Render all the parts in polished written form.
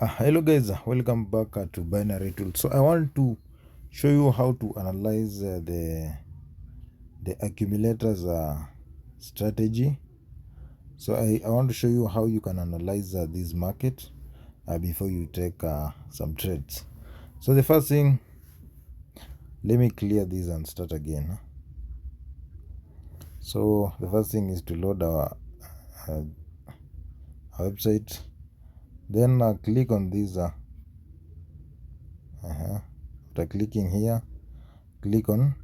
Hello guys, welcome back to Binarytool. So I want to show you how to analyze the accumulators strategy. So I want to show you how you can analyze this market before you take some trades. So the first thing, let me clear this and start again. So the first thing is to load our website. Then click on this. After clicking here, click on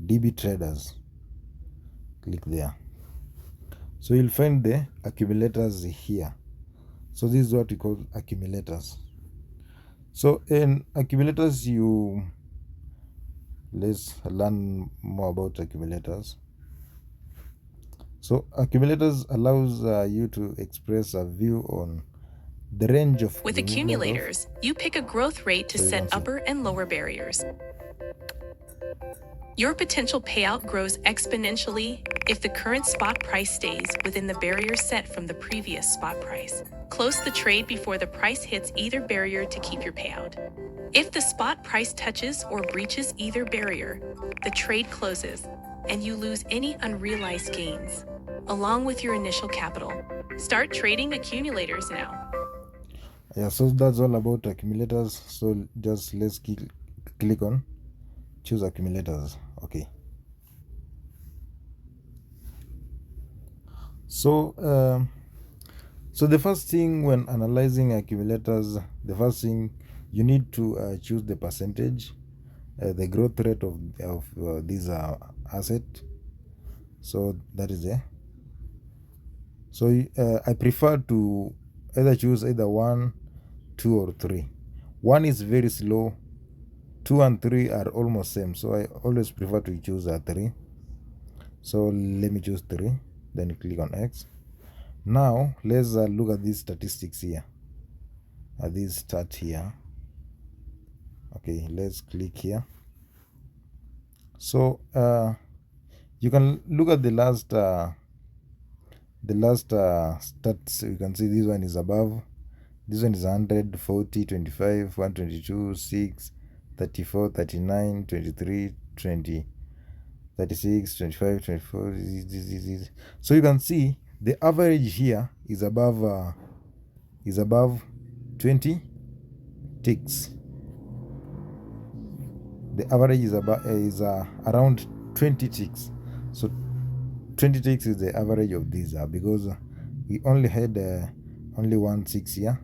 DB Traders. Click there. So you'll find the accumulators here. So this is what we call accumulators. So in accumulators, let's learn more about accumulators. So accumulators allows you to express a view on the range of With accumulators, you pick a growth rate to set upper and lower barriers. Your potential payout grows exponentially if the current spot price stays within the barrier set from the previous spot price. Close the trade before the price hits either barrier to keep your payout. If the spot price touches or breaches either barrier, the trade closes and you lose any unrealized gains, along with your initial capital. Start trading accumulators now. Yeah, so that's all about accumulators. So just let's click on choose accumulators. Okay. So so the first thing when analyzing accumulators, the first thing you need to choose the percentage, the growth rate of this asset. So that is there. So I prefer to either choose either 1, 2 or 3. 1 is very slow, 2 and 3 are almost same, so I always prefer to choose 3. So let me choose 3, then click on X. Now let's look at these statistics here, this start here. Okay, let's click here. So you can look at the last stats. You can see this one is above, this one is 100, 40, 25, 122, 6, 34, 39, 23, 20, 36, 25, 24. So you can see the average here is above 20 ticks. The average is around 20 ticks. So 20 ticks is the average of these because we only had only 1 6 here,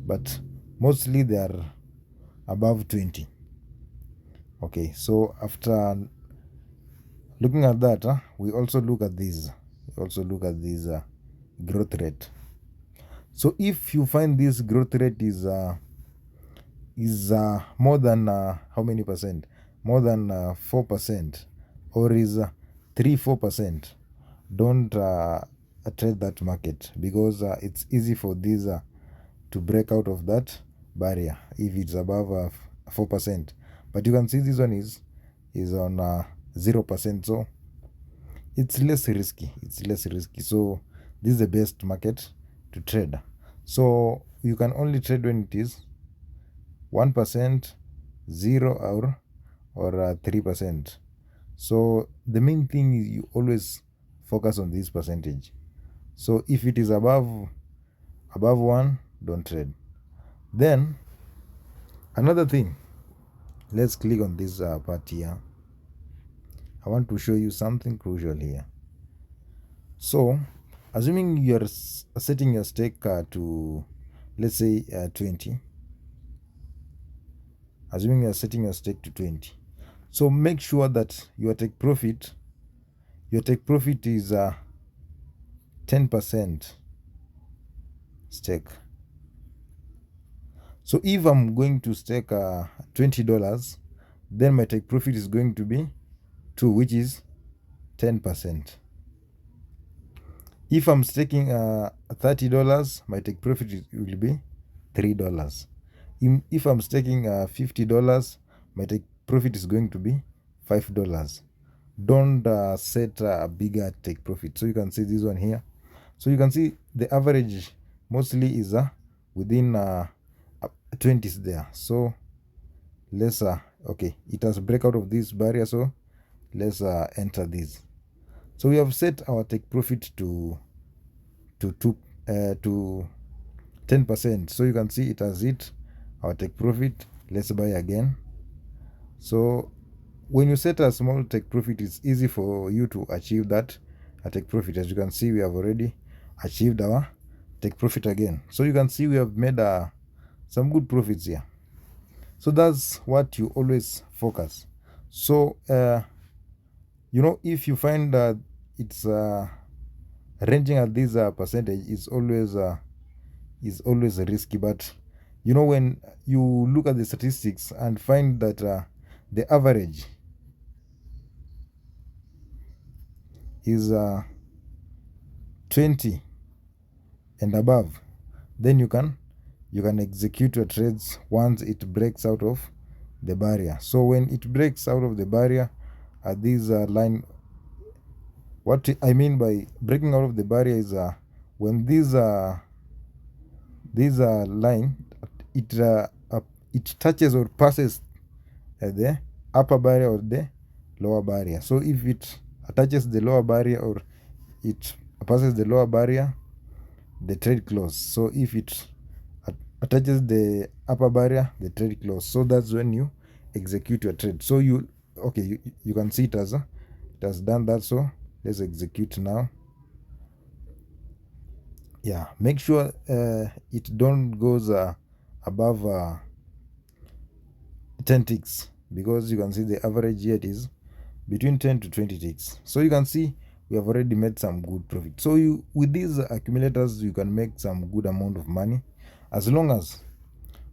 but mostly they are above 20. Okay, so after looking at that, we also look at this. We also look at this growth rate. So if you find this growth rate is more than how many percent? More than 4%, or is 3-4%, don't trade that market, because it's easy for these to break out of that barrier if it's above 4%. But you can see this one is on 0%, so it's less risky. So this is the best market to trade. So you can only trade when it is 1%, 0, or 3%. So the main thing is you always focus on this percentage. So if it is above 1, don't trade. Then another thing, let's click on this part here. I want to show you something crucial here. So assuming you're setting your stake to, let's say 20, assuming you're setting your stake to 20, so make sure that your take profit is 10% stake. So if I'm going to stake $20, then my take profit is going to be 2, which is 10%. If I'm staking $30, my take profit will be $3. If I'm staking $50, my take profit is going to be $5. Don't set a bigger take profit. So you can see this one here. So you can see the average mostly is within 20 is there. So let's okay, it has break out of this barrier, so let's enter this. So we have set our take profit to 10%. So you can see it has hit our take profit. Let's buy again. So when you set a small take profit, it's easy for you to achieve that take profit. As you can see, we have already achieved our take profit again. So you can see we have made some good profits here. So that's what you always focus. So you know, if you find that it's ranging at this percentage, is always risky. But you know, when you look at the statistics and find that the average is 20 and above, then you can execute your trades once it breaks out of the barrier. So when it breaks out of the barrier at this line, what I mean by breaking out of the barrier is when this line, it touches or passes the upper barrier or the lower barrier. So if it touches the lower barrier or it passes the lower barrier, the trade close. So if it touches the upper barrier, the trade close. So that's when you execute your trade. So you can see it has done that. So let's execute now. Yeah, make sure it don't goes above 10 ticks, because you can see the average here is between 10 to 20 ticks. So you can see we have already made some good profit. So you, with these accumulators, you can make some good amount of money, as long as,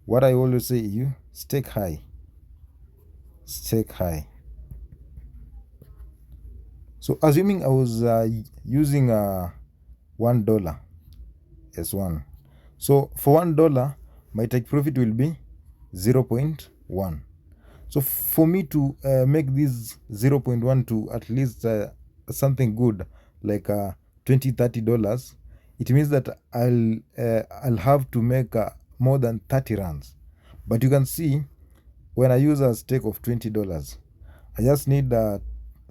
what I always say, you stake high. So assuming I was using $1 as one, so for $1 my take profit will be 0.1. So for me to make this 0.1 to at least something good like $20-30, it means that I'll have to make more than 30 runs. But you can see, when I use a stake of $20, I just need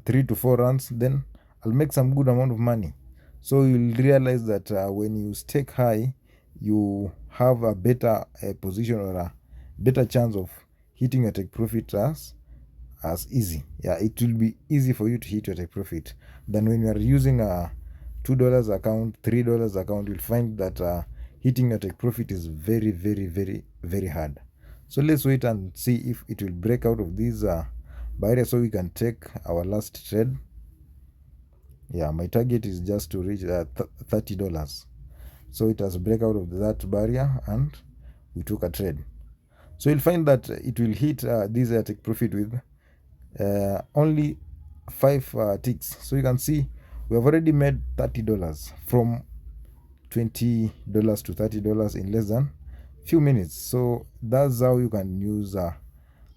3 to 4 runs, then I'll make some good amount of money. So you'll realize that when you stake high, you have a better position or a better chance of hitting your take profit as easy. Yeah, it will be easy for you to hit your take profit than when you are using a $2 account, $3 account. You'll find that hitting your take profit is very, very, very, very hard. So let's wait and see if it will break out of these barrier, so we can take our last trade. Yeah, my target is just to reach $30. So it has break out of that barrier and we took a trade. So you'll find that it will hit this take profit with only 5 ticks. So you can see we have already made $30 from $20 to $30 in less than few minutes. So that's how you can use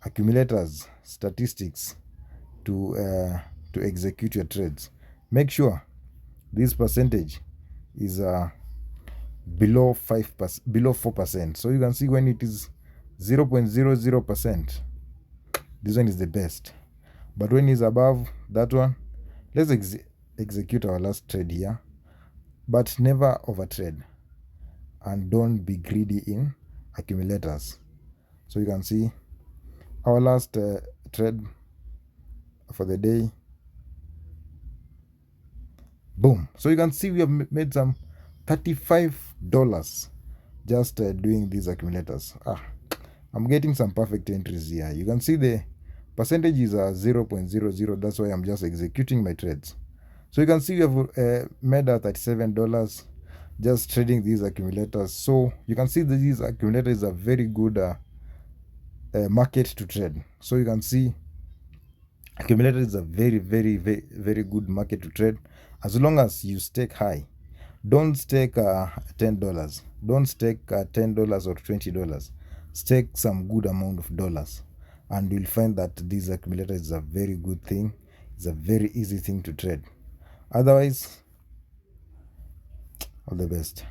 accumulators statistics to execute your trades. Make sure this percentage is below 5%, below 4%. So you can see when it is 0.00%, this one is the best. But when it's above that one, let's execute our last trade here. But never overtrade, and don't be greedy in accumulators. So you can see our last trade for the day. Boom. So you can see we have made some $35 just doing these accumulators. I'm getting some perfect entries here. You can see the percentage is 0.00. That's why I'm just executing my trades. So you can see we have made $37 just trading these accumulators. So you can see that these accumulators are very good market to trade. So you can see accumulators is a very, very, very, very good market to trade, as long as you stake high. Don't stake $10. Don't stake $10 or $20. Stake some good amount of dollars, and you'll find that these accumulators is a very good thing. It's a very easy thing to trade. Otherwise, all the best.